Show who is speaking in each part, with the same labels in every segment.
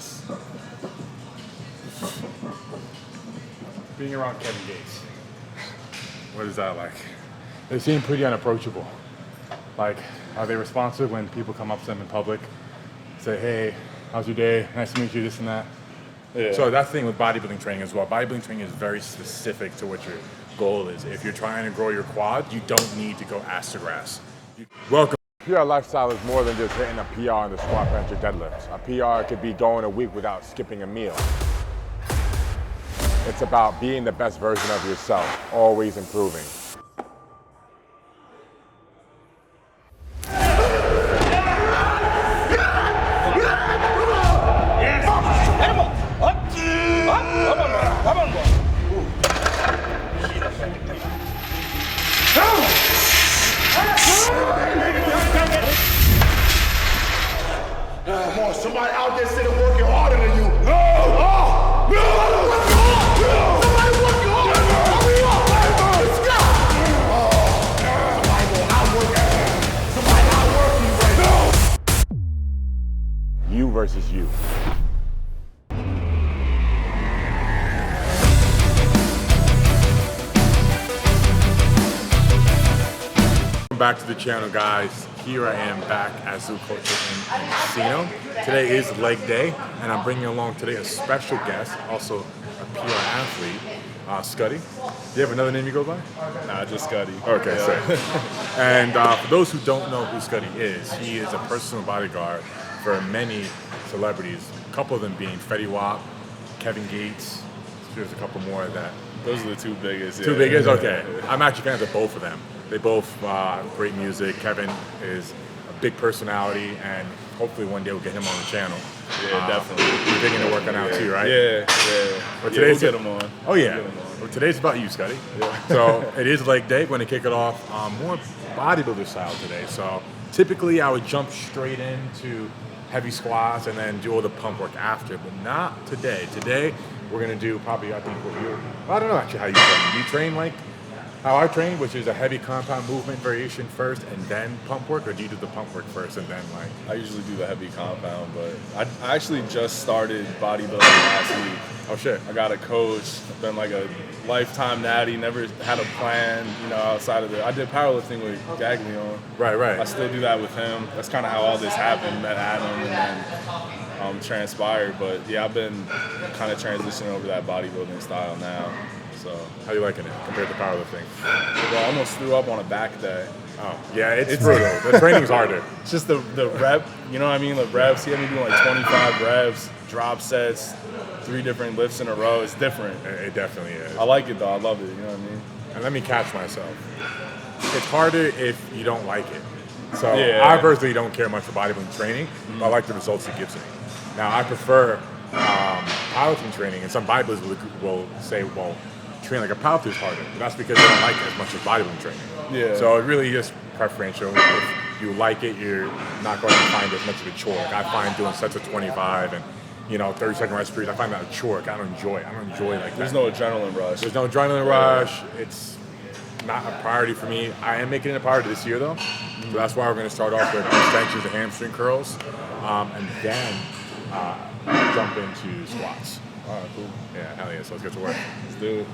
Speaker 1: Gates.
Speaker 2: Being around Kevin Gates, what is that like? They seem pretty unapproachable. Like, are they responsive when people come up to them in public, say, hey, how's your day? Nice to meet you, this and that.
Speaker 1: Yeah.
Speaker 2: So that's the thing with bodybuilding training as well. Bodybuilding training is very specific to what your goal is. If you're trying to grow your quad, you don't need to go ass to grass. Welcome. PR lifestyle is more than just hitting a PR in the squat, bench, or deadlifts. A PR could be going a week without skipping a meal. It's about being the best version of yourself, always improving.
Speaker 3: Come on, somebody out there sitting working harder than you. No! Somebody working harder. Hurry up! Let's go! Somebody going outwork. Somebody outworking right now.
Speaker 2: You versus you. Welcome back to the channel, guys. Here I am back at Zoo Culture in Encino. Today is leg day, and I'm bringing along today a special guest, also a PR athlete, Scuddy. Do you have another name you go by?
Speaker 1: Nah, just Scuddy.
Speaker 2: Okay, so. And for those who don't know who Scuddy is, he is a personal bodyguard for many celebrities, a couple of them being Fetty, Kevin Gates. There's a couple more of that.
Speaker 1: Those are the two biggest. Yeah.
Speaker 2: Two biggest? Okay. I'm actually fans of both of them. They both have great music. Kevin is a big personality, and hopefully one day we'll get him on the channel.
Speaker 1: Yeah, definitely.
Speaker 2: You're digging to working out too, right?
Speaker 1: Yeah.
Speaker 2: But
Speaker 1: We'll get him on.
Speaker 2: Oh yeah. Well, today's about you, Scuddy. Yeah. So it is leg day. We're going to kick it off more bodybuilder style today. So typically I would jump straight into heavy squats and then do all the pump work after, but not today. Today we're going to do probably, I think, I don't know actually how you train. You train like how I train, which is a heavy compound movement variation first and then pump work, or do you do the pump work first and then like?
Speaker 1: I usually do the heavy compound, but I actually just started bodybuilding last week.
Speaker 2: Oh shit.
Speaker 1: I got a coach, been like a lifetime natty, never had a plan, outside of I did powerlifting with Gaglione.
Speaker 2: Right.
Speaker 1: I still do that with him. That's kind of how all this happened, met Adam and then transpired. But yeah, I've been kind of transitioning over that bodybuilding style now. So
Speaker 2: how you liking it compared to powerlifting?
Speaker 1: Well, I almost threw up on a back day.
Speaker 2: Oh, yeah, it's brutal. The training's harder.
Speaker 1: It's just the rep, you know what I mean? The reps, he had me doing like 25 reps, drop sets, 3 different lifts in a row. It's different.
Speaker 2: It definitely is.
Speaker 1: I like it though, I love it, you know what I mean?
Speaker 2: And let me catch myself. It's harder if you don't like it. So
Speaker 1: yeah.
Speaker 2: I personally don't care much for bodybuilding training, but I like the results it gives me. Now I prefer powerlifting training, and some bodybuilders will say, well, train like a powerlifter is harder, but that's because they don't like it as much as bodybuilding training.
Speaker 1: Yeah.
Speaker 2: So it really is preferential. If you like it, you're not going to find it as much of a chore. Like I find doing sets of 25 and 30-second rest periods, I find that a chore. I don't enjoy it. I don't enjoy like
Speaker 1: There's
Speaker 2: that.
Speaker 1: no adrenaline rush.
Speaker 2: There's no adrenaline rush. It's not a priority for me. I am making it a priority this year though. So that's why we're going to start off with extensions and hamstring curls, and then jump into squats.
Speaker 1: All right, cool.
Speaker 2: Yeah, hell yeah. So let's get to work.
Speaker 1: Let's do it.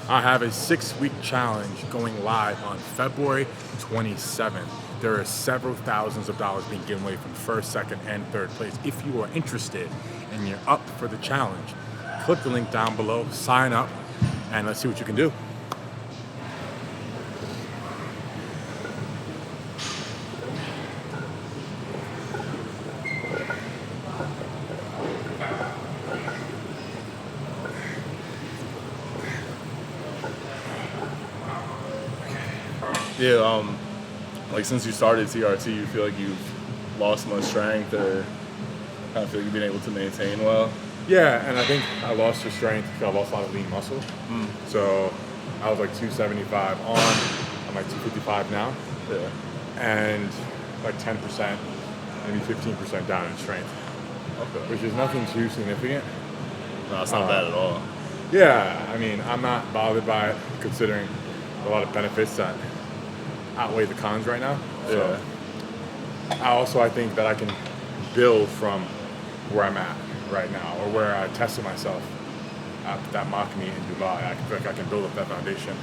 Speaker 2: I have a 6-week challenge going live on February 27th. There are several thousands of dollars being given away from first, second, and third place. If you are interested and you're up for the challenge, click the link down below, sign up, and let's see what you can do.
Speaker 1: Yeah, like since you started TRT, you feel like you've lost much strength, or kind of feel like you've been able to maintain well?
Speaker 2: Yeah, and I think I lost the strength because I lost a lot of lean muscle. So I was like 275 on, I'm like 255 now.
Speaker 1: Yeah.
Speaker 2: And like 10%, maybe 15% down in strength.
Speaker 1: Okay.
Speaker 2: Which is nothing too significant.
Speaker 1: No, it's not bad at all.
Speaker 2: Yeah, I mean, I'm not bothered by it considering a lot of benefits that outweigh the cons right now. So I think that I can build from where I'm at. right now, or where I tested myself after that mock meet in Dubai. I feel like I can build up that foundation.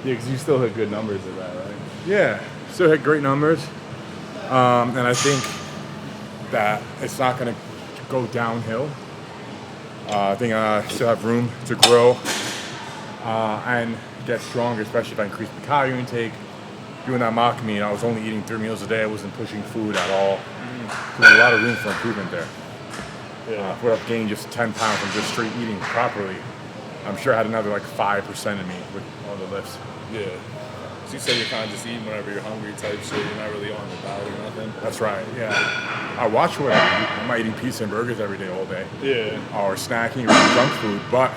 Speaker 1: Yeah, because you still hit good numbers at that, right?
Speaker 2: Yeah, still hit great numbers. And I think that it's not going to go downhill. I think I still have room to grow and get stronger, especially if I increase the calorie intake. Doing that mock meet, I was only eating 3 meals a day. I wasn't pushing food at all. There's a lot of room for improvement there.
Speaker 1: Yeah.
Speaker 2: I would have gained just 10 pounds from just straight eating properly. I'm sure I had another like 5% in me with all the lifts.
Speaker 1: Yeah. So you said you're kind of just eating whenever you're hungry type shit. You're not really on the diet or nothing.
Speaker 2: That's right, yeah. I watch what I eat. I'm not eating pizza and burgers every day all day.
Speaker 1: Yeah.
Speaker 2: Or snacking or eating junk food, but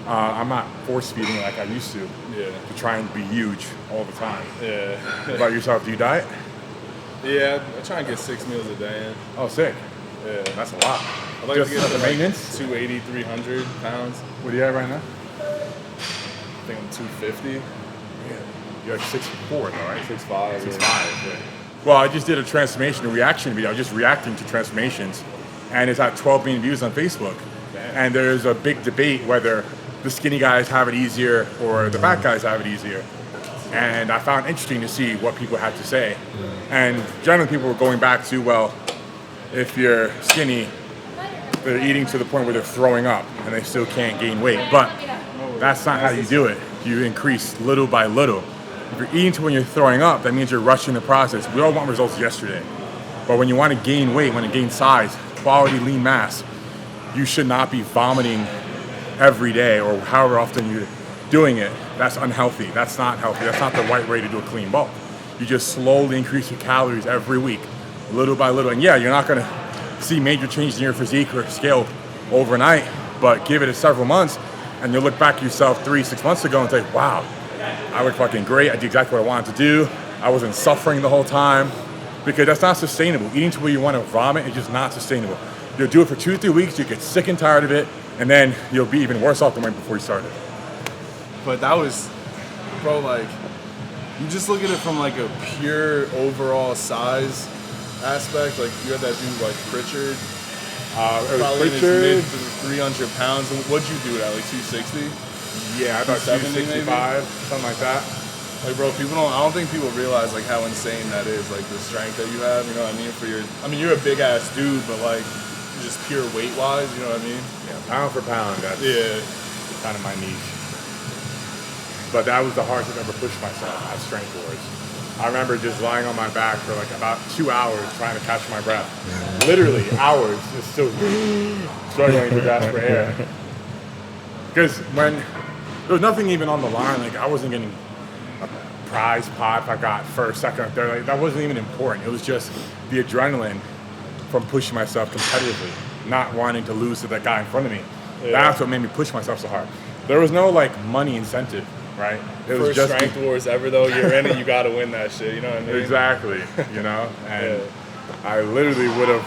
Speaker 2: I'm not force feeding like I used to.
Speaker 1: Yeah.
Speaker 2: To try and be huge all the time.
Speaker 1: Yeah.
Speaker 2: What about yourself? Do you diet?
Speaker 1: Yeah, I try and get 6 meals a day in.
Speaker 2: Oh, sick.
Speaker 1: Yeah.
Speaker 2: That's a lot.
Speaker 1: I'd like
Speaker 2: Just
Speaker 1: to get
Speaker 2: the
Speaker 1: to
Speaker 2: maintenance?
Speaker 1: 280, 300 pounds.
Speaker 2: What do you have right now?
Speaker 1: I think I'm 250.
Speaker 2: Yeah. You're like 6'4", though, right?
Speaker 1: 6'5".
Speaker 2: 6'5", yeah. Well, I just did a transformation, a reaction video. I was just reacting to transformations. And it's at 12 million views on Facebook.
Speaker 1: Damn.
Speaker 2: And there's a big debate whether the skinny guys have it easier or the fat guys have it easier. And I found it interesting to see what people had to say. And generally people were going back to, well, if you're skinny, they're eating to the point where they're throwing up and they still can't gain weight. But that's not how you do it. You increase little by little. If you're eating to when you're throwing up, that means you're rushing the process. We all want results yesterday. But when you want to gain weight, when you gain size, quality lean mass, you should not be vomiting every day or however often you're doing it. That's unhealthy. That's not healthy. That's not the right way to do a clean bulk. You just slowly increase your calories every week, little by little. And yeah, you're not going to see major changes in your physique or scale overnight, but give it several months and you'll look back at yourself 3-6 months ago and say, wow, I look fucking great. I did exactly what I wanted to do. I wasn't suffering the whole time, because that's not sustainable. Eating to where you want to vomit is just not sustainable. You'll do it for 2-3 weeks, you get sick and tired of it, and then you'll be even worse off than when before you started.
Speaker 1: But that was, bro, like, you just look at it from like a pure overall size aspect. Like, you had that dude like Pritchard. Probably in his mid 300 pounds. And what'd you do at, like 260?
Speaker 2: Yeah, about
Speaker 1: 270
Speaker 2: 265, something like that.
Speaker 1: Like, bro, I don't think people realize like how insane that is, like the strength that you have, you know what I mean? You're a big ass dude, but like just pure weight wise, you know what I mean?
Speaker 2: Yeah, pound for pound, that's kind of my niche. But that was the hardest I've ever pushed myself at Strength Wars. I remember just lying on my back for like about 2 hours trying to catch my breath. Literally hours, just still struggling to grasp for air. Because when there was nothing even on the line, like I wasn't getting a prize pot if I got first, second, or third. Like, that wasn't even important. It was just the adrenaline from pushing myself competitively, not wanting to lose to that guy in front of me. Yeah. That's what made me push myself so hard. There was no like money incentive, right? It was
Speaker 1: First
Speaker 2: just
Speaker 1: Strength Wars ever though, you're in it, you gotta win that shit, you know what I mean?
Speaker 2: Exactly, you know? And I literally would have,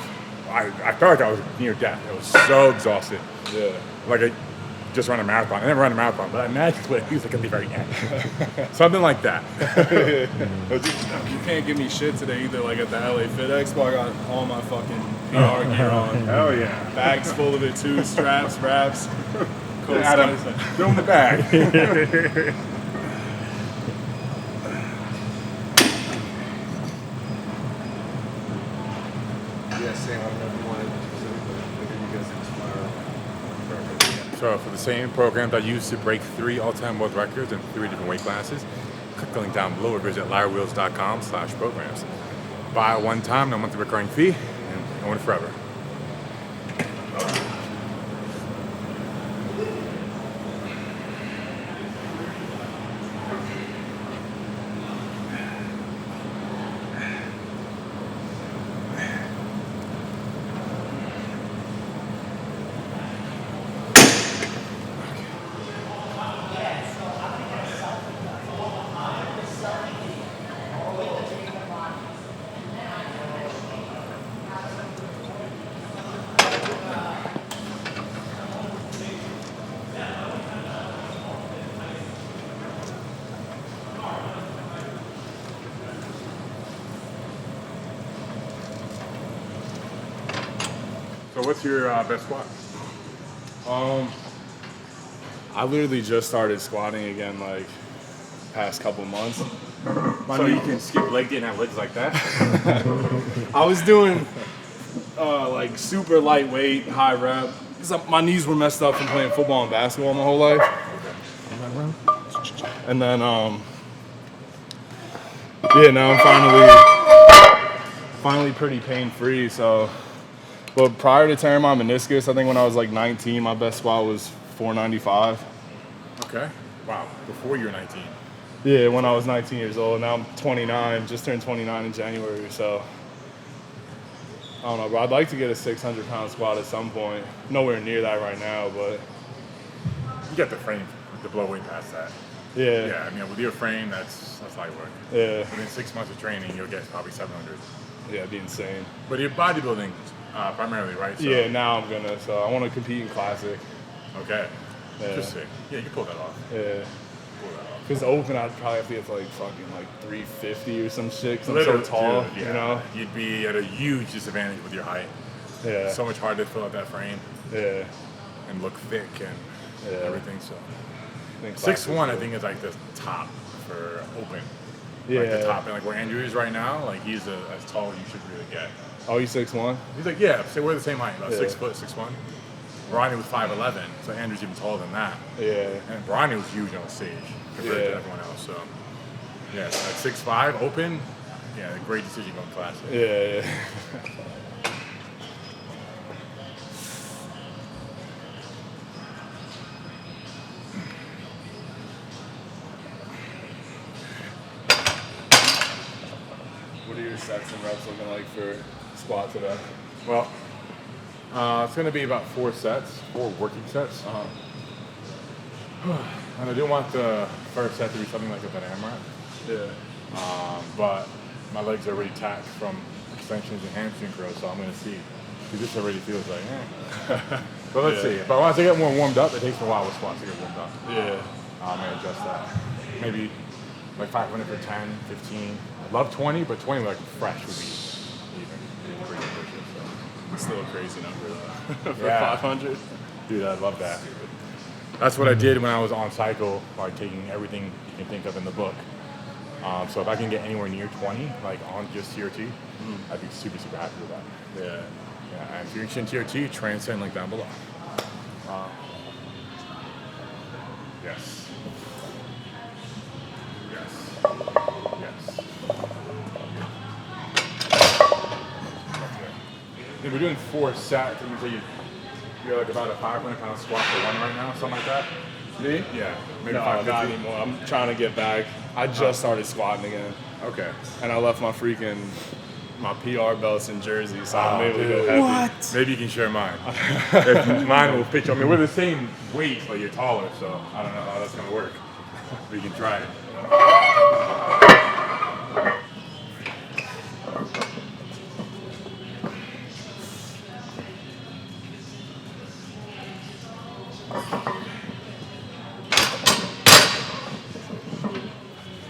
Speaker 2: I felt like I was near death. I was so exhausted.
Speaker 1: Yeah.
Speaker 2: Like I just ran a marathon. I never ran a marathon, but I imagined what it feels like at the very end. Something like that.
Speaker 1: You can't give me shit today either. Like at the LA Fit Expo, I got all my fucking PR gear on.
Speaker 2: Hell yeah.
Speaker 1: Bags full of it too, straps, wraps. Cool.
Speaker 2: Adam, throw in the bag.
Speaker 4: Yeah, same. I don't know if you wanted to you guys in tomorrow.
Speaker 2: So for the same programs I used to break 3 all-time world records in 3 different weight classes, click the link down below or visit liarwheels.com/programs. Buy it one time, no monthly recurring fee, and own it forever. So what's your best squat?
Speaker 1: I literally just started squatting again, like, past couple months.
Speaker 2: So you can skip leg day and have legs like that?
Speaker 1: I was doing, like, super lightweight, high rep. Because my knees were messed up from playing football and basketball my whole life. And then, yeah, now I'm finally pretty pain-free, so. But prior to tearing my meniscus, I think when I was like 19, my best squat was 495.
Speaker 2: Okay. Wow. Before you were 19.
Speaker 1: Yeah, when I was 19 years old. Now I'm 29, just turned 29 in January, so. I don't know, bro. I'd like to get a 600-pound squat at some point. Nowhere near that right now, but.
Speaker 2: You got the frame to blow way past that.
Speaker 1: Yeah.
Speaker 2: Yeah, I mean, with your frame, that's light work.
Speaker 1: Yeah.
Speaker 2: Within 6 months of training, you'll get probably 700.
Speaker 1: Yeah, it'd be insane.
Speaker 2: But you're bodybuilding primarily, right? So,
Speaker 1: Yeah, now I'm gonna. So I want to compete in classic.
Speaker 2: Okay.
Speaker 1: Yeah.
Speaker 2: Interesting. Yeah, you can pull that off.
Speaker 1: Yeah.
Speaker 2: Pull that off.
Speaker 1: Because open, I'd probably have to get to like fucking like 350 or some shit. Cause I'm
Speaker 2: Literally,
Speaker 1: so tall,
Speaker 2: dude, yeah.
Speaker 1: you know.
Speaker 2: You'd be at a huge disadvantage with your height.
Speaker 1: Yeah.
Speaker 2: So much harder to fill out that frame
Speaker 1: Yeah.
Speaker 2: and look thick and
Speaker 1: Yeah.
Speaker 2: everything. So
Speaker 1: I think
Speaker 2: 6'1", I
Speaker 1: classic's
Speaker 2: think is like the top for open.
Speaker 1: Yeah.
Speaker 2: Like the top, and like where Andrew is right now, like he's as tall as you should really get.
Speaker 1: Oh, you 6'1"?
Speaker 2: He's like, yeah, so we're the same height, about
Speaker 1: Yeah.
Speaker 2: 6 foot, 6'1". Ronnie was 5'11", so Andrew's even taller than that.
Speaker 1: Yeah.
Speaker 2: And Ronnie was huge on stage compared
Speaker 1: Yeah.
Speaker 2: to everyone else. So, yeah, so at 6'5", open, yeah, great decision going classic.
Speaker 1: Yeah. What are your sets and reps looking like for squat today?
Speaker 2: Well, it's going to be about 4 sets, 4 working sets. And I do want the first set to be something like a banana rep.
Speaker 1: Yeah.
Speaker 2: But my legs are already tacked from extensions and hamstring curls, so I'm going to see. Because this already feels like, But let's see. But once I get more warmed up, it takes me a while with squats to get warmed up.
Speaker 1: Yeah.
Speaker 2: I'm going to adjust that. Maybe like 500 for 10, 15. I love 20, but 20 like fresh would be even pretty ambitious. So.
Speaker 1: Still a crazy number though. For
Speaker 2: Yeah.
Speaker 1: 500.
Speaker 2: Dude, I love that. That's what I did when I was on cycle, like taking everything you can think of in the book. So if I can get anywhere near 20, like on just TRT, I'd be super, super happy with that.
Speaker 1: Yeah.
Speaker 2: Yeah, and if you're interested in TRT, transcend like down below. Yes. Yes. Yes. Yeah, we're doing 4 sets, and you say you're like about a 500-pound squat for 1 right now, something like that?
Speaker 1: Me?
Speaker 2: Yeah, maybe
Speaker 1: No,
Speaker 2: 550.
Speaker 1: not anymore. I'm trying to get back. I just started squatting again.
Speaker 2: Okay.
Speaker 1: And I left my PR belts in Jersey, so I'm able to go
Speaker 2: dude.
Speaker 1: heavy.
Speaker 5: What?
Speaker 2: Maybe you can share mine. If mine will fit you. I mean, we're the same weight, but you're taller, so I don't know how that's gonna work. But you can try it.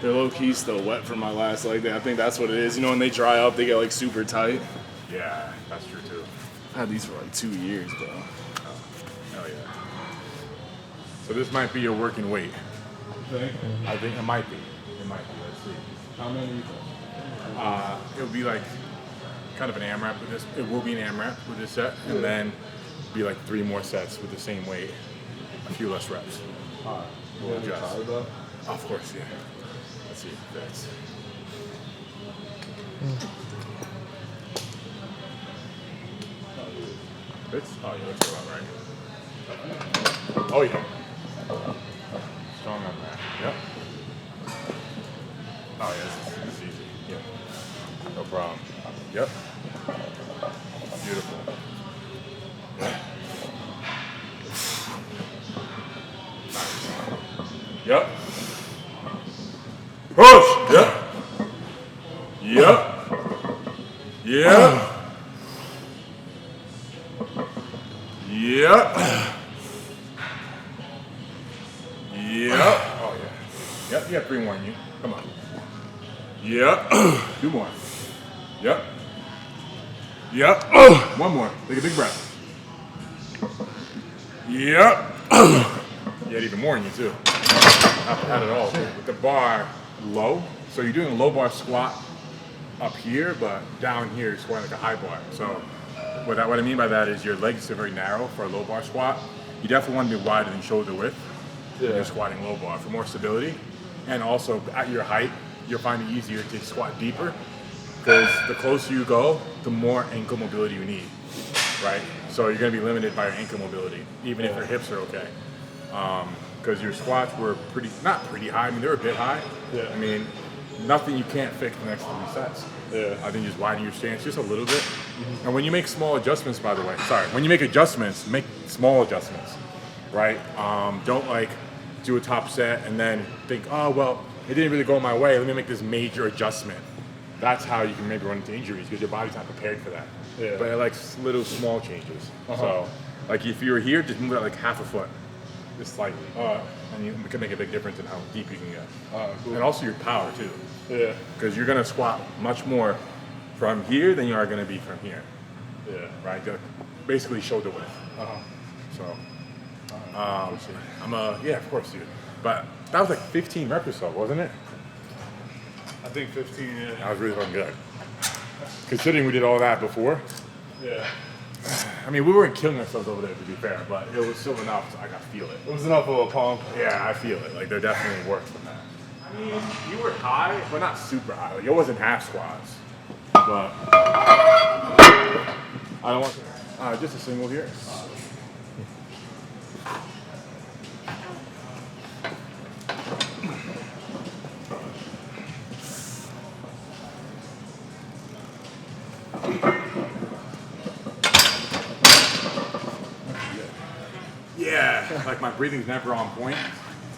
Speaker 1: They're low-key still wet from my last leg day. I think that's what it is. You know, when they dry up, they get like super tight.
Speaker 2: Yeah, that's true too.
Speaker 1: I had these for like 2 years, bro.
Speaker 2: Oh yeah. So this might be your working weight. I think it might be. It might be. Let's see.
Speaker 1: How many?
Speaker 2: It'll be like kind of an AMRAP with this. It will be an AMRAP with this set, and then be like 3 more sets with the same weight, a few less reps.
Speaker 1: Alright.
Speaker 2: We'll adjust.
Speaker 1: Though?
Speaker 2: Of course, yeah. Let's see if that's. Fits? Oh yeah, let's go out right. Oh yeah. Strong on that. Yep. Oh yeah, this is easy. Yeah. No problem. Yep. Beautiful. Yep. Yep. Push. Yep. Yep. Yep. Yep. Yep. Oh yeah. Yep. You got 3 more in you. Come on. Yep. 2 more. Yep. Yep. 1 more. Take a big breath. Yep. You had even more in you too. Not at all. With the bar low, so you're doing a low bar squat up here, but down here you're squatting like a high bar. So what I mean by that is your legs are very narrow for a low bar squat. You definitely want to be wider than shoulder width when you're squatting low bar for more stability. And also at your height, you'll find it easier to squat deeper because the closer you go, the more ankle mobility you need, right? So you're going to be limited by your ankle mobility, even if your hips are okay. Because your squats were not pretty high, I mean, they're a bit high.
Speaker 1: Yeah.
Speaker 2: I mean, nothing you can't fix the next 3 sets.
Speaker 1: Yeah.
Speaker 2: I think just widen your stance just a little bit. And when you make small adjustments, by the way, when you make adjustments, make small adjustments, right? Don't like do a top set and then think, oh, well, it didn't really go my way. Let me make this major adjustment. That's how you can maybe run into injuries because your body's not prepared for that.
Speaker 1: Yeah.
Speaker 2: But it likes little small changes. So, like if you were here, just move it like half a foot, just slightly, and it can make a big difference in how deep you can get.
Speaker 1: Cool.
Speaker 2: And also your power too.
Speaker 1: Yeah.
Speaker 2: Because you're gonna squat much more from here than you are gonna be from here.
Speaker 1: Yeah.
Speaker 2: Right? Basically shoulder width. So, yeah, of course, dude. But that was like 15 reps or so, wasn't it?
Speaker 1: I think 15, yeah.
Speaker 2: That was really fucking good. Considering we did all that before.
Speaker 1: Yeah.
Speaker 2: I mean, we weren't killing ourselves over there, to be fair, but it was still enough so I could feel it.
Speaker 1: It was enough of a pump.
Speaker 2: Yeah, I feel it. Like, there definitely worked from that. I mean, you were high, but not super high. Like, it wasn't half squats. But I don't want just a single here. Yeah, like my breathing's never on point.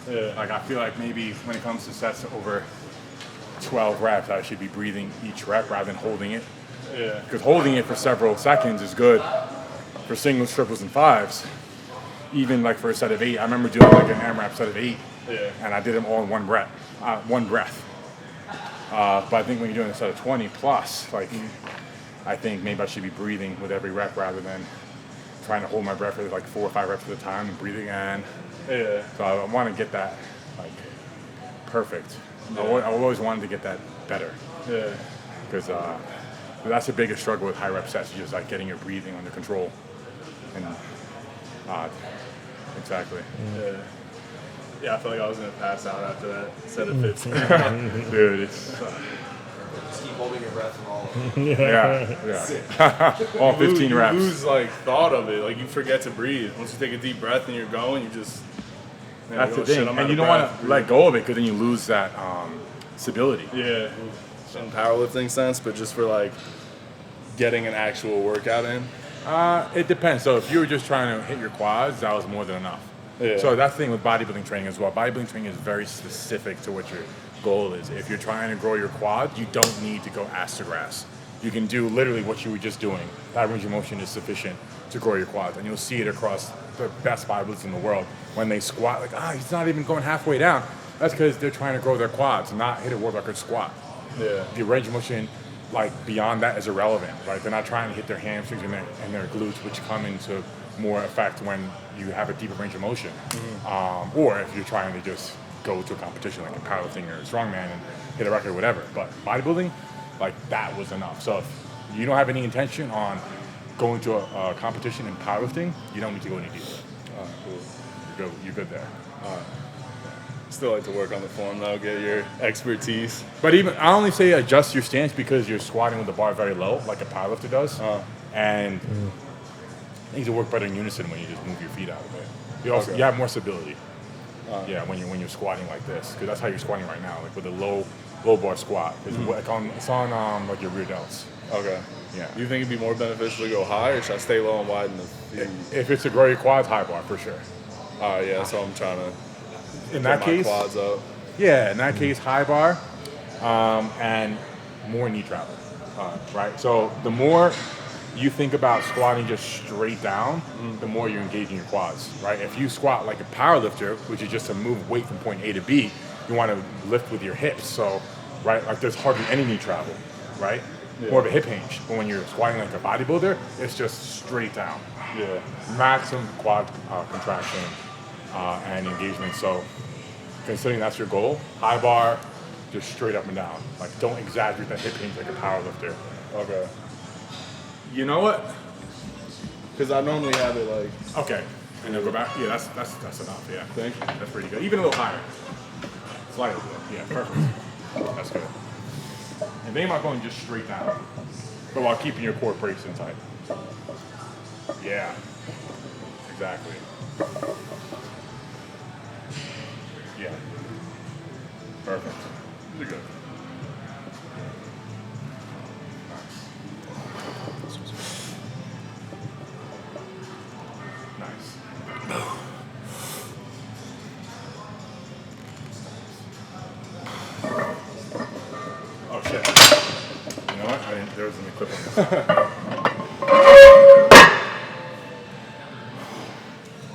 Speaker 1: Yeah.
Speaker 2: Like I feel like maybe when it comes to sets over 12 reps, I should be breathing each rep rather than holding it.
Speaker 1: Yeah.
Speaker 2: Because holding it for several seconds is good for singles, triples, and fives. Even like for a set of 8, I remember doing like an AMRAP set of 8, and I did them all in one breath. But I think when you're doing a set of 20 plus, like I think maybe I should be breathing with every rep rather than trying to hold my breath for like 4 or 5 reps at a time and breathing in.
Speaker 1: Yeah.
Speaker 2: So I want to get that like perfect.
Speaker 1: Yeah.
Speaker 2: I always wanted to get that better.
Speaker 1: Yeah.
Speaker 2: Because that's the biggest struggle with high rep sets, is just like getting your breathing under control. And exactly.
Speaker 1: Yeah. Yeah, I feel like I was gonna pass out after that set of 15.
Speaker 2: Dude, it's
Speaker 4: Just keep holding your breath from all of them.
Speaker 2: yeah. All 15 reps.
Speaker 1: You lose like thought of it. Like you forget to breathe. Once you take a deep breath and you're going, you just. Man,
Speaker 2: That's the
Speaker 1: shit,
Speaker 2: thing,
Speaker 1: I'm
Speaker 2: and
Speaker 1: out
Speaker 2: you
Speaker 1: of
Speaker 2: don't
Speaker 1: breath.
Speaker 2: want to let go of it because then you lose that stability.
Speaker 1: Yeah. In powerlifting sense, but just for like getting an actual workout in.
Speaker 2: It depends. So if you were just trying to hit your quads, that was more than enough.
Speaker 1: Yeah.
Speaker 2: So that's the thing with bodybuilding training as well. Bodybuilding training is very specific to what your goal is. If you're trying to grow your quad, you don't need to go ass to grass. You can do literally what you were just doing. That range of motion is sufficient to grow your quads. And you'll see it across the best bodybuilders in the world. When they squat, like, he's not even going halfway down. That's because they're trying to grow their quads, not hit a world record squat.
Speaker 1: Yeah.
Speaker 2: The range of motion, like beyond that, is irrelevant, right? They're not trying to hit their hamstrings and their glutes, which come into more effect when you have a deeper range of motion. Or if you're trying to just go to a competition like in powerlifting or strongman and hit a record or whatever. But bodybuilding, like that was enough. So if you don't have any intention on going to a competition in powerlifting, you don't need to go any deeper.
Speaker 1: Cool.
Speaker 2: You're good there.
Speaker 1: Still like to work on the form though, get your expertise.
Speaker 2: But even I only say adjust your stance because you're squatting with the bar very low, like a powerlifter does, and things will work better in unison when you just move your feet out of it. You have more stability. When you're squatting like this, because that's how you're squatting right now, like with a low bar squat. It's on like your rear delts.
Speaker 1: Okay.
Speaker 2: Yeah.
Speaker 1: Do you think it'd be more beneficial to go high, or should I stay low and widen the feet?
Speaker 2: If it's to grow your quads, high bar for sure.
Speaker 1: Yeah, so I'm trying to
Speaker 2: In
Speaker 1: get
Speaker 2: that
Speaker 1: my
Speaker 2: case,
Speaker 1: quads up.
Speaker 2: yeah. In that case, high bar, and more knee travel. Right. So the more you think about squatting just straight down, the more you're engaging your quads, right? If you squat like a powerlifter, which is just to move weight from point A to B, you want to lift with your hips. So, right, like there's hardly any knee travel, right? more of a hip hinge. But when you're squatting like a bodybuilder, it's just straight down.
Speaker 1: Yeah.
Speaker 2: Maximum quad contraction and engagement. So considering that's your goal, high bar, just straight up and down. Like don't exaggerate that hip hinge like a power lifter.
Speaker 1: Okay. You know what? Because I normally have it like.
Speaker 2: Okay. And then go back. Yeah, that's enough. Yeah.
Speaker 1: Thank you.
Speaker 2: That's pretty good. Even a little higher. Slightly. Yeah, perfect. That's good. And think about going just straight down, but while keeping your core braced and tight. Yeah. Exactly. Yeah. Perfect. These are good. Nice. Oh shit. You know what? There was an clip on this.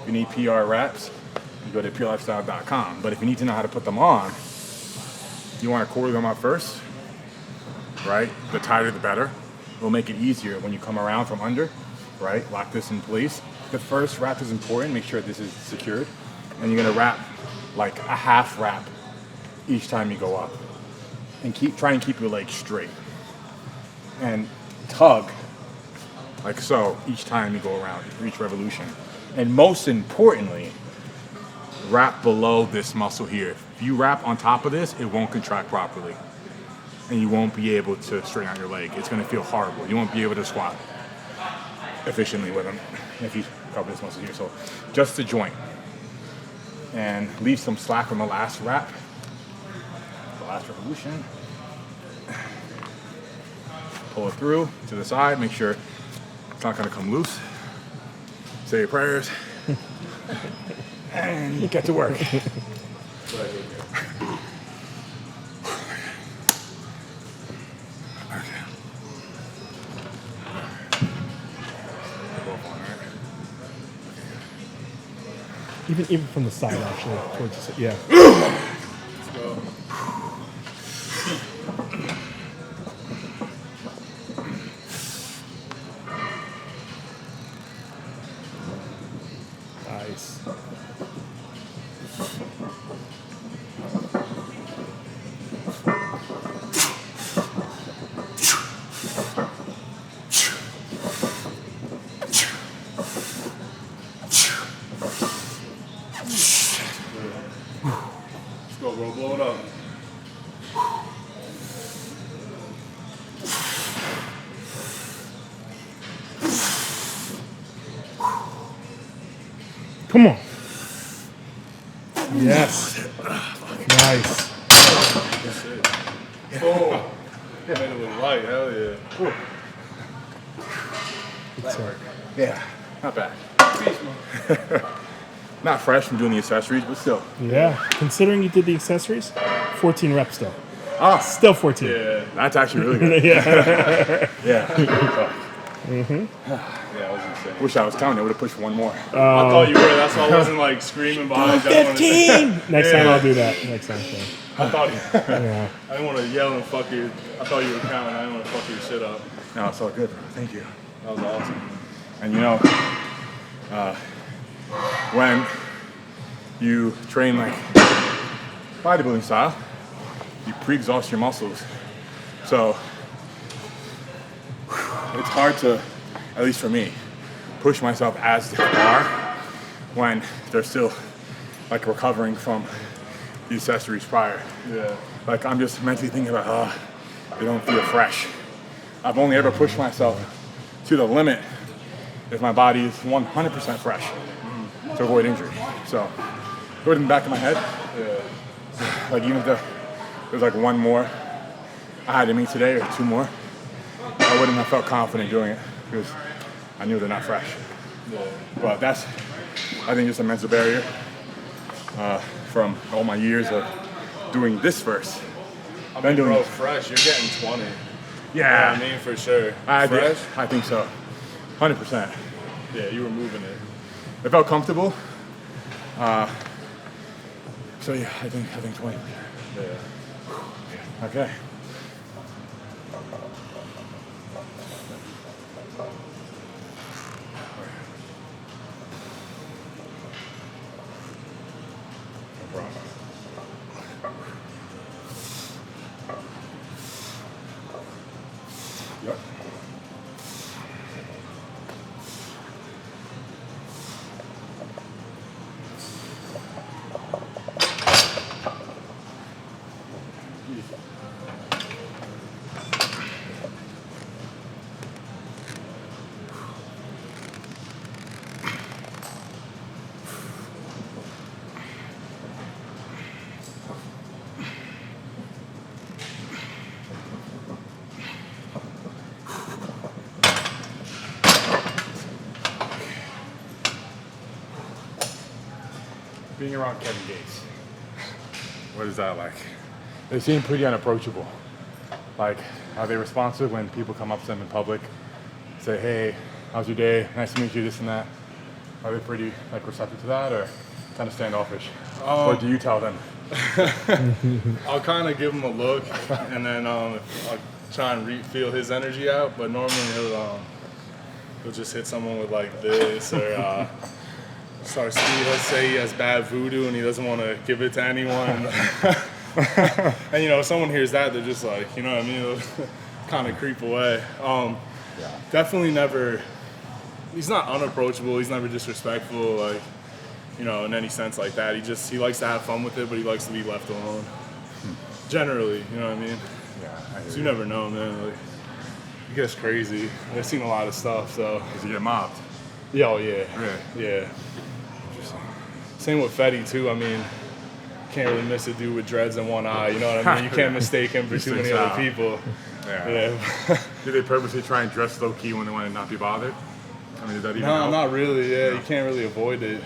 Speaker 2: If you need PR wraps, you go to purelifestyle.com. But if you need to know how to put them on, you want to core them up first, right? The tighter the better. It'll make it easier when you come around from under, right? Lock this in place. The first wrap is important. Make sure this is secured. And you're gonna wrap like a half wrap each time you go up. And try and keep your legs straight. And tug, like so, each time you go around, for each revolution. And most importantly, wrap below this muscle here. If you wrap on top of this, it won't contract properly. And you won't be able to straighten out your leg. It's gonna feel horrible. You won't be able to squat efficiently with them if you cover this muscle here. So just the joint. And leave some slack on the last wrap. The last revolution. Pull it through to the side, make sure it's not gonna come loose. Say your prayers. And you get to work.
Speaker 5: Even from the side, actually, towards the, yeah.
Speaker 1: Let's go.
Speaker 5: Nice.
Speaker 1: Let's go, bro. Blow it up.
Speaker 5: Come on. Yes. Nice.
Speaker 1: That's it. Oh. Made it look light. Hell yeah.
Speaker 5: Good start.
Speaker 2: Yeah, not bad. Not fresh from doing the accessories, but still.
Speaker 5: Yeah. Considering you did the accessories, 14 reps still.
Speaker 2: Ah,
Speaker 5: Still 14.
Speaker 1: Yeah.
Speaker 2: that's actually really good.
Speaker 5: Yeah.
Speaker 2: Yeah.
Speaker 1: Yeah, I was insane.
Speaker 2: Wish I was counting. I would have pushed one more.
Speaker 1: I thought you were. That's why I wasn't like screaming behind you.
Speaker 5: 15! Next time I'll do that. Next time.
Speaker 1: I thought
Speaker 5: Yeah.
Speaker 1: I didn't want to yell and fuck you. I thought you were counting. I didn't want to fuck your shit up.
Speaker 2: No, it's all good, bro. Thank you.
Speaker 1: That was awesome.
Speaker 2: And you know, when you train like bodybuilding style, you pre-exhaust your muscles. So it's hard to, at least for me, push myself as far when they're still like recovering from the accessories prior.
Speaker 1: Yeah.
Speaker 2: Like I'm just mentally thinking about, they don't feel fresh. I've only ever pushed myself to the limit if my body is 100% fresh to avoid injury. So it was in the back of my head.
Speaker 1: Yeah.
Speaker 2: Like even if there's like one more I had to meet today or two more, I wouldn't have felt confident doing it because I knew they're not fresh.
Speaker 1: Yeah.
Speaker 2: But that's, I think, just a mental barrier from all my years of doing this first.
Speaker 1: I
Speaker 2: Been
Speaker 1: mean,
Speaker 2: doing
Speaker 1: bro,
Speaker 2: it.
Speaker 1: fresh. You're getting 20.
Speaker 2: Yeah,
Speaker 1: I mean, for sure.
Speaker 2: I
Speaker 1: Fresh?
Speaker 2: think so. 100%.
Speaker 1: Yeah, you were moving it.
Speaker 2: It felt comfortable. So yeah, I think 20.
Speaker 1: Yeah.
Speaker 2: Okay. being around Kevin Gates, what is that like? They seem pretty unapproachable. Like, are they responsive when people come up to them in public, say, hey, how's your day? Nice to meet you, this and that. Are they pretty like receptive to that, or kind of standoffish? Or do you tell them?
Speaker 1: I'll kind of give him a look, and then I'll try and feel his energy out. But normally he'll just hit someone with like this, or start speaking. Let's say he has bad voodoo and he doesn't want to give it to anyone. And if someone hears that, they're just like, you know what I mean? They'll kind of creep away. Definitely never. He's not unapproachable. He's never disrespectful, like, in any sense like that. He likes to have fun with it, but he likes to be left alone. Generally, you know what I mean?
Speaker 2: Yeah.
Speaker 1: So you never know, man. Like, it gets crazy. I've seen a lot of stuff, so.
Speaker 2: Does he get mobbed?
Speaker 1: Yeah, oh yeah.
Speaker 2: Really?
Speaker 1: Yeah. Interesting. Same with Fetty too. I mean, can't really miss a dude with dreads and one eye. You know what I mean? You can't mistake him for too many other people.
Speaker 2: Yeah. Do they purposely try and dress low key when they want to not be bothered? I mean, is that even help?
Speaker 1: Not really. Yeah, you can't really avoid it.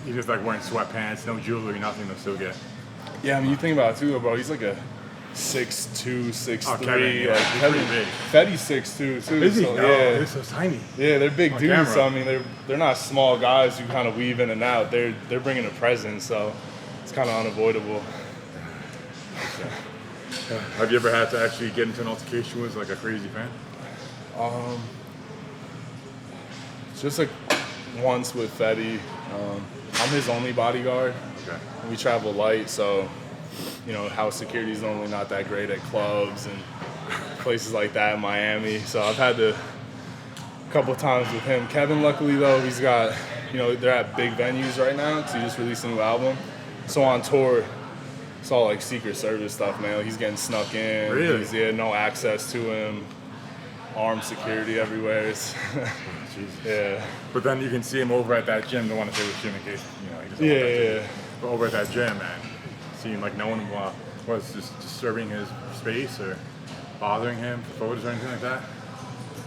Speaker 2: He's just like wearing sweatpants, no jewelry, nothing. They'll still get.
Speaker 1: Yeah, I mean, you think about it too, bro. He's like a 6'2", 6'3".
Speaker 2: Kevin, yeah.
Speaker 1: Like
Speaker 2: He's pretty big.
Speaker 1: Fetty's 6'2" too.
Speaker 2: Is he?
Speaker 1: So,
Speaker 2: Yeah.
Speaker 1: yeah.
Speaker 2: They're so tiny.
Speaker 1: Yeah, they're big dudes.
Speaker 2: camera.
Speaker 1: So I mean, they're not small guys who kind of weave in and out. They're bringing a presence, so it's kind of unavoidable.
Speaker 2: Have you ever had to actually get into an altercation with like a crazy fan?
Speaker 1: Just like once with Fetty. I'm his only bodyguard.
Speaker 2: Okay.
Speaker 1: We travel light, so house security is normally not that great at clubs and places like that in Miami. So I've had to a couple times with him. Kevin, luckily though, he's got they're at big venues right now because he just released a new album. So on tour, it's all like Secret Service stuff, man. Like, he's getting snuck in.
Speaker 2: Really?
Speaker 1: No access to him. Armed security everywhere. It's yeah.
Speaker 2: But then you can see him over at that gym. Don't want to say which gym in case he doesn't.
Speaker 1: Yeah.
Speaker 2: But over at that gym, man, seemed like no one was just disturbing his space or bothering him for photos or anything like that.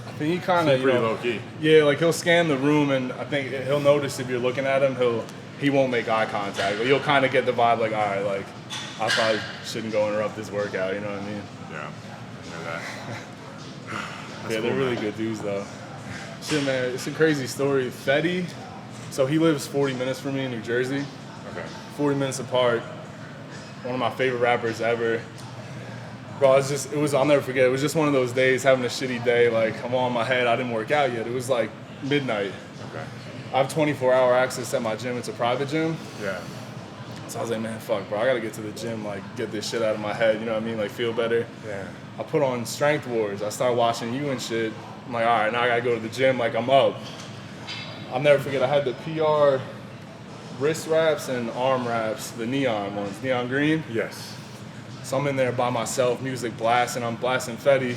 Speaker 1: I think he kind of
Speaker 2: pretty low key.
Speaker 1: Yeah, like he'll scan the room, and I think he'll notice if you're looking at him, he won't make eye contact. But you'll kind of get the vibe like, all right, like I probably shouldn't go interrupt this workout. You know what I mean?
Speaker 2: Yeah, I know that.
Speaker 1: Yeah, they're really good dudes though. Shit, man, it's a crazy story. Fetty, so he lives 40 minutes from me in New Jersey.
Speaker 2: Okay.
Speaker 1: 40 minutes apart. One of my favorite rappers ever. Bro, I'll never forget. It was just one of those days, having a shitty day. Like, I'm on my head. I didn't work out yet. It was like midnight.
Speaker 2: Okay.
Speaker 1: I have 24-hour access at my gym. It's a private gym.
Speaker 2: Yeah.
Speaker 1: So I was like, man, fuck, bro. I got to get to the gym, like, get this shit out of my head. You know what I mean? Like, feel better.
Speaker 2: Yeah.
Speaker 1: I put on Strength Wars. I started watching you and shit. I'm like, all right, now I got to go to the gym. Like, I'm up. I'll never forget. I had the PR wrist wraps and arm wraps, the neon ones, neon green.
Speaker 2: Yes.
Speaker 1: So I'm in there by myself, music blasting. I'm blasting Fetty.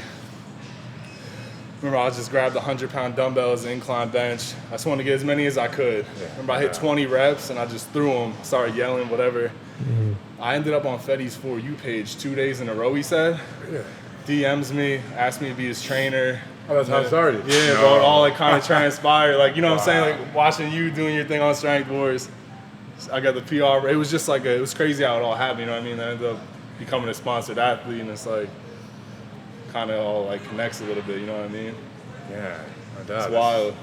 Speaker 1: Remember, I just grabbed the 100-pound dumbbells, incline bench. I just wanted to get as many as I could.
Speaker 2: Yeah.
Speaker 1: Remember, I hit 20 reps and I just threw them, started yelling, whatever.
Speaker 5: Mm-hmm.
Speaker 1: I ended up on Fetty's For You page 2 days in a row, he said.
Speaker 2: Yeah.
Speaker 1: DMs me, asked me to be his trainer.
Speaker 2: Oh, that's how it started.
Speaker 1: Yeah,
Speaker 2: No.
Speaker 1: bro, it all like kind of transpired. Like, you know what I'm saying? Like, watching you doing your thing on Strength Wars. I got the PR. It was just like, it was crazy how it all happened, you know what I mean? I ended up becoming a sponsored athlete, and it's like, kind of all like connects a little bit, you know what I mean?
Speaker 2: Yeah. No doubt.
Speaker 1: It's wild.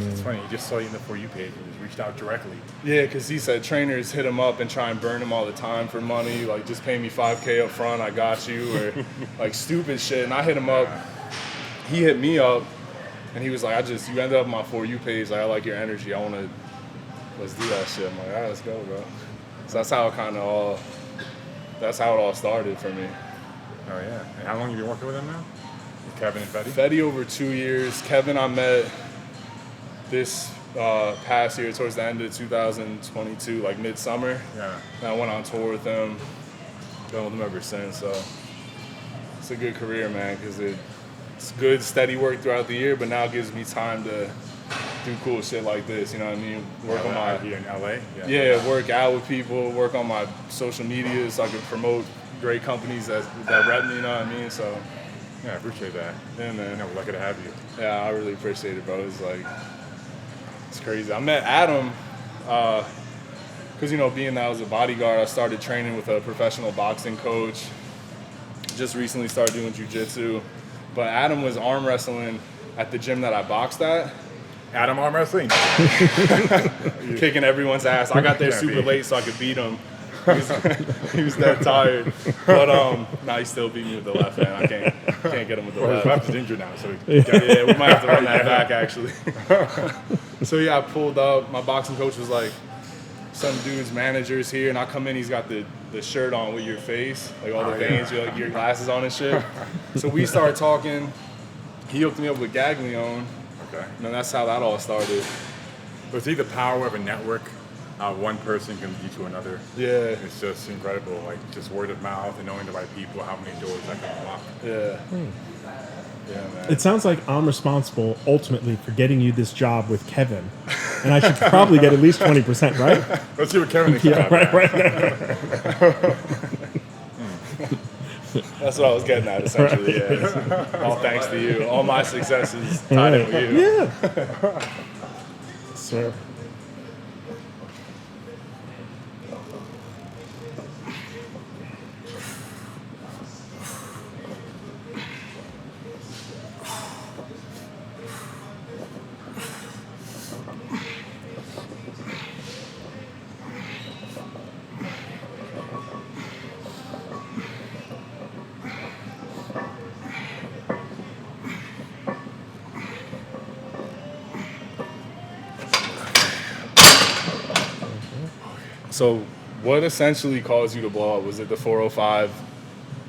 Speaker 2: It's funny. He just saw you in the For You page and just reached out directly.
Speaker 1: Yeah, because he said trainers hit him up and try and burn him all the time for money, like just pay me $5K up front, I got you, or like stupid shit. And I hit him up. He hit me up, and he was like, you ended up on my For You page. Like, I like your energy. Let's do that shit. I'm like, all right, let's go, bro. So that's how it all started for me.
Speaker 2: Oh yeah. And how long have you been working with him now? With Kevin and Fetty?
Speaker 1: Fetty over 2 years. Kevin I met this past year towards the end of 2022, like midsummer.
Speaker 2: Yeah.
Speaker 1: And I went on tour with him. Been with him ever since. So it's a good career, man, because it's good, steady work throughout the year, but now it gives me time to do cool shit like this, you know what I mean? Work on my
Speaker 2: here in LA.
Speaker 1: Yeah, work out with people, work on my social media so I can promote great companies that rep me, you know what I mean? So
Speaker 2: Yeah, I appreciate that.
Speaker 1: yeah, man.
Speaker 2: We're lucky to have you.
Speaker 1: Yeah, I really appreciate it, bro. It's crazy. I met Adam because, you know, being that I was a bodyguard, I started training with a professional boxing coach. Just recently started doing jiu-jitsu. But Adam was arm wrestling at the gym that I boxed at.
Speaker 2: Adam arm wrestling.
Speaker 1: Kicking everyone's ass. I got there super late so I could beat him. He was that tired. But nah, he still beat me with the left hand. I can't get him with the
Speaker 2: Well, his
Speaker 1: left.
Speaker 2: left is injured now, so
Speaker 1: Yeah, we might have to run that back actually. So yeah, I pulled up. My boxing coach was like, some dude's manager's here, and I come in, he's got the shirt on with your face, like all the veins, your glasses on and shit. So we started talking. He hooked me up with Gaglione.
Speaker 2: Okay.
Speaker 1: And then that's how that all started.
Speaker 2: But see the power of a network. One person can lead to another.
Speaker 1: Yeah.
Speaker 2: It's just incredible. Like just word of mouth and knowing the right people, how many doors that can unlock.
Speaker 1: Yeah. Yeah, man.
Speaker 5: It sounds like I'm responsible ultimately for getting you this job with Kevin, and I should probably get at least 20%, right?
Speaker 2: Let's see what Kevin thinks
Speaker 5: Yeah,
Speaker 2: about
Speaker 5: right,
Speaker 2: that.
Speaker 5: right.
Speaker 1: That's what I was getting at, essentially. Yeah. All thanks to you. All my successes tied in with you.
Speaker 5: Yeah. Sir.
Speaker 1: So what essentially caused you to blow up? Was it the 405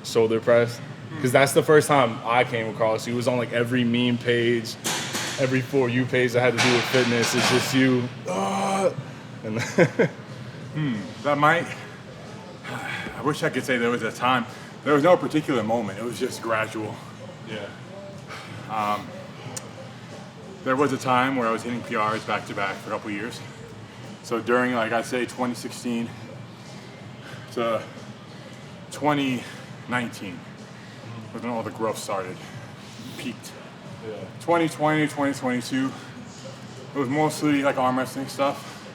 Speaker 1: shoulder press? Because that's the first time I came across you. It was on like every meme page, every For You page that had to do with fitness. It's just you. And
Speaker 2: That might. I wish I could say there was a time. There was no particular moment. It was just gradual.
Speaker 1: yeah.
Speaker 2: There was a time where I was hitting PRs back to back for a couple years. So during, like I'd say, 2016 to 2019 was when all the growth started, peaked.
Speaker 1: Yeah.
Speaker 2: 2020, 2022, it was mostly like arm wrestling stuff,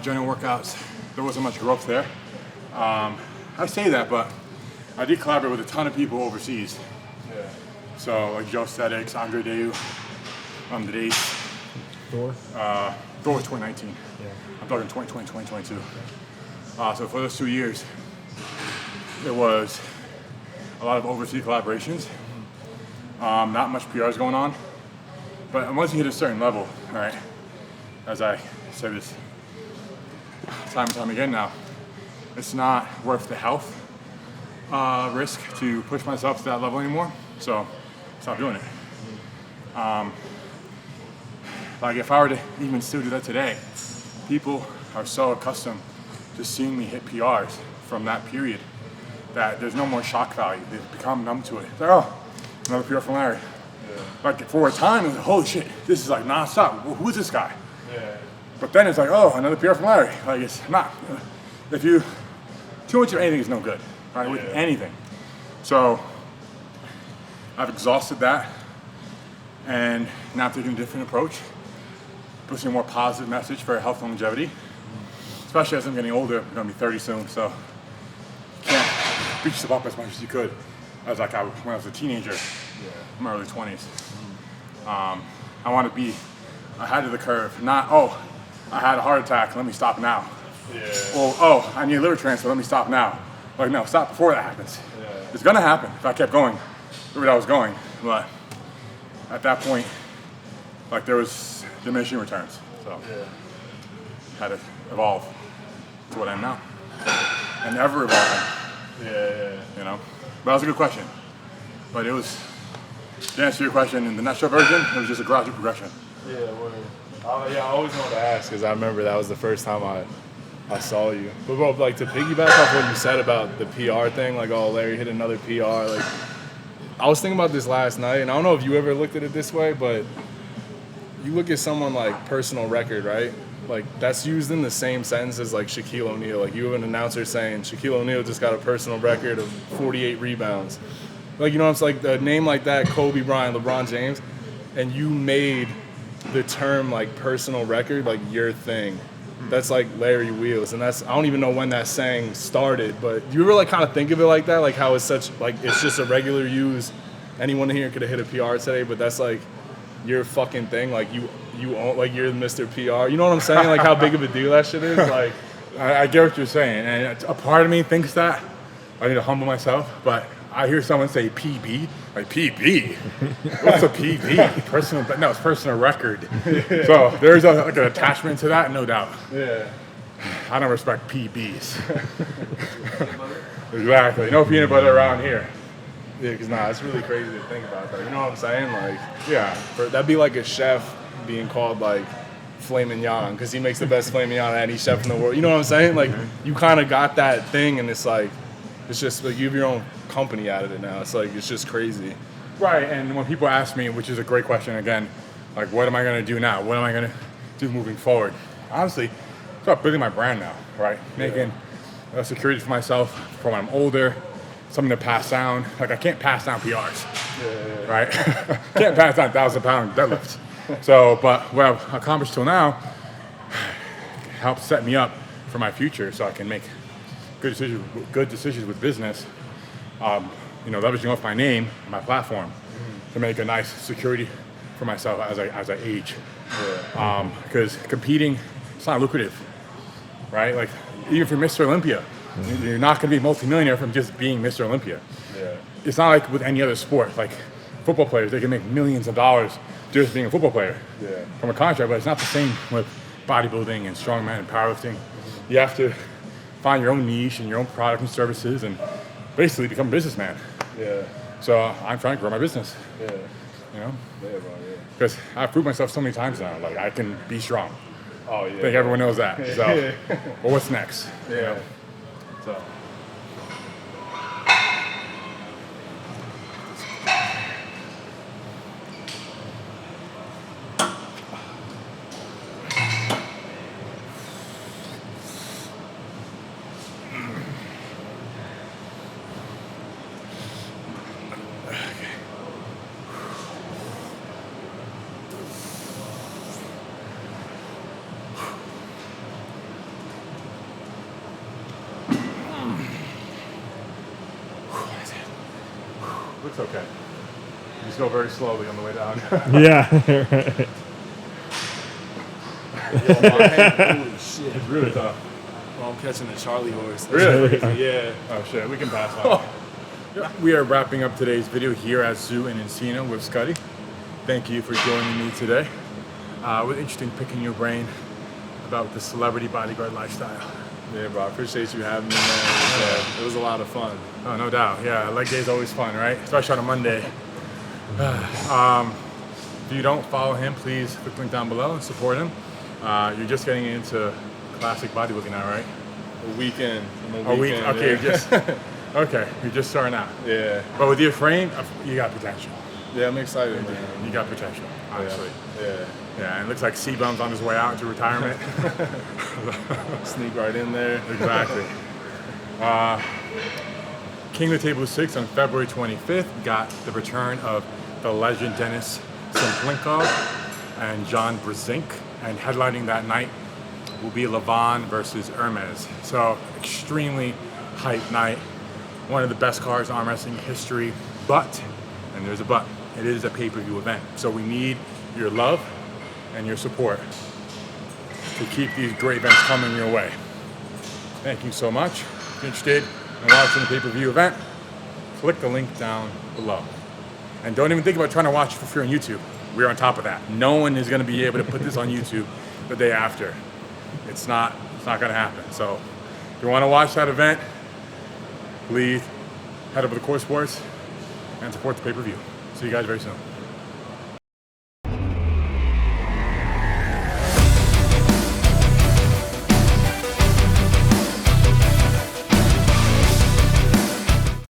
Speaker 2: general workouts. There wasn't much growth there. I say that, but I did collaborate with a ton of people overseas.
Speaker 1: Yeah.
Speaker 2: So like Joe Stetics, Andre Deu, Denis,
Speaker 5: Door.
Speaker 2: Thor was 2019.
Speaker 5: Yeah.
Speaker 2: I'm talking 2020, 2022. So for those 2 years, there was a lot of overseas collaborations. Not much PRs going on. But once you hit a certain level, all right, as I say this time and time again now, it's not worth the health risk to push myself to that level anymore. So stop doing it. Like if I were to even still do that today, people are so accustomed to seeing me hit PRs from that period that there's no more shock value. They've become numb to it. They're, oh, another PR from Larry.
Speaker 1: Yeah.
Speaker 2: Like for a time, it was like, holy shit, this is like nonstop. Who's this guy?
Speaker 1: Yeah.
Speaker 2: But then it's like, oh, another PR from Larry. Like it's not. If you, too much of anything is no good, right? With anything. So I've exhausted that and now I'm taking a different approach. Pushing a more positive message for health and longevity. Especially as I'm getting older, I'm gonna be 30 soon, so you can't beat yourself up as much as you could as like when I was a teenager, in my early 20s. I wanna be ahead of the curve, not, oh, I had a heart attack, let me stop now.
Speaker 1: Yeah.
Speaker 2: Or, oh, I need a liver transplant, let me stop now. Like, no, stop before that happens.
Speaker 1: Yeah.
Speaker 2: It's gonna happen if I kept going the way I was going, but at that point, like there was diminishing returns, so had to evolve to what I am now, and ever evolving.
Speaker 1: Yeah.
Speaker 2: You know, but that was a good question. But it was, to answer your question in the nutshell version, it was just a gradual progression.
Speaker 1: Yeah, word. I always wanted to ask because I remember that was the first time I saw you. But bro, like to piggyback off what you said about the PR thing, like oh Larry hit another PR, like I was thinking about this last night, and I don't know if you ever looked at it this way, but you look at someone like personal record, right? Like that's used in the same sentence as like Shaquille O'Neal. Like you have an announcer saying Shaquille O'Neal just got a personal record of 48 rebounds. Like you know, it's like a name like that, Kobe Bryant, LeBron James, and you made the term like personal record like your thing. That's like Larry Wheels, and that's I don't even know when that saying started, but do you ever like kind of think of it like that, like how it's such like it's just a regular use. Anyone here could have hit a PR today, but that's like your fucking thing, like you own, like you're Mr. PR. You know what I'm saying? Like how big of a deal that shit is. Like
Speaker 2: I get what you're saying, and a part of me thinks that I need to humble myself, but I hear someone say PB, like PB. What's a PB? Personal, but no, it's personal record. So there's like an attachment to that, no doubt.
Speaker 1: yeah.
Speaker 2: I don't respect PBs. Exactly. No peanut butter around here.
Speaker 1: Yeah, because it's really crazy to think about that. You know what I'm saying? Like,
Speaker 2: Yeah.
Speaker 1: that'd be like a chef being called like filet mignon because he makes the best filet mignon of any chef in the world. You know what I'm saying? Like, you kind of got that thing, and it's like, it's just like you have your own company out of it now. It's like, it's just crazy.
Speaker 2: Right, and when people ask me, which is a great question again, like what am I going to do now? What am I going to do moving forward? Honestly, it's about building my brand now, right? Making a security for myself for when I'm older, something to pass down. Like I can't pass down PRs, right? Can't pass down 1,000-pound deadlifts. So, but what I've accomplished till now helps set me up for my future so I can make good decisions with business. Leveraging off my name, my platform, to make a nice security for myself as I age. Because competing, it's not lucrative, right? Like even for Mr. Olympia, you're not going to be a multimillionaire from just being Mr. Olympia.
Speaker 1: Yeah.
Speaker 2: It's not like with any other sport. Like football players, they can make millions of dollars just being a football player from a contract, but it's not the same with bodybuilding and strongman and powerlifting. You have to find your own niche and your own product and services and basically become a businessman.
Speaker 1: Yeah.
Speaker 2: So I'm trying to grow my business,
Speaker 1: Yeah.
Speaker 2: you know?
Speaker 1: Yeah, bro, yeah.
Speaker 2: Because I've proved myself so many times now, like I can be strong.
Speaker 1: Oh, yeah.
Speaker 2: I think everyone knows that. So, but what's next?
Speaker 1: Yeah.
Speaker 2: You know?
Speaker 1: So.
Speaker 2: Looks okay. You just go very slowly on the way down.
Speaker 5: Yeah. Right.
Speaker 1: Holy shit.
Speaker 2: It's really tough.
Speaker 1: Well, I'm catching a Charlie horse. That's
Speaker 2: Really?
Speaker 1: crazy, yeah.
Speaker 2: Oh shit, we can pass on. We are wrapping up today's video here at Zoo in Encino with Scotty. Thank you for joining me today. It was interesting picking your brain about the celebrity bodyguard lifestyle.
Speaker 1: Yeah, bro. I appreciate you having me, man. It was a lot of fun.
Speaker 2: Oh, no doubt. Yeah, leg day is always fun, right? Especially on a Monday. If you don't follow him, please click the link down below and support him. You're just getting into classic bodybuilding now, right?
Speaker 1: A weekend.
Speaker 2: Okay,
Speaker 1: yeah.
Speaker 2: you're just starting out.
Speaker 1: Yeah.
Speaker 2: But with your frame, you got potential.
Speaker 1: Yeah, I'm excited, man.
Speaker 2: You got potential, honestly.
Speaker 1: Yeah.
Speaker 2: Yeah, and it looks like C-Bum's on his way out into retirement.
Speaker 1: Sneak right in there.
Speaker 2: Exactly. King of the Table 6 on February 25th. We got the return of the legend Denis Cyplenkov and John Brzenk. And headlining that night will be Levan versus Ermes. So extremely hype night. One of the best cards in arm wrestling history. But, and there's a but, it is a pay-per-view event. So we need your love and your support to keep these great events coming your way. Thank you so much. If you're interested in watching the pay-per-view event, click the link down below. And don't even think about trying to watch it for free on YouTube. We're on top of that. No one is going to be able to put this on YouTube the day after. It's not going to happen. So if you want to watch that event, please head over to Core Sports and support the pay-per-view. See you guys very soon.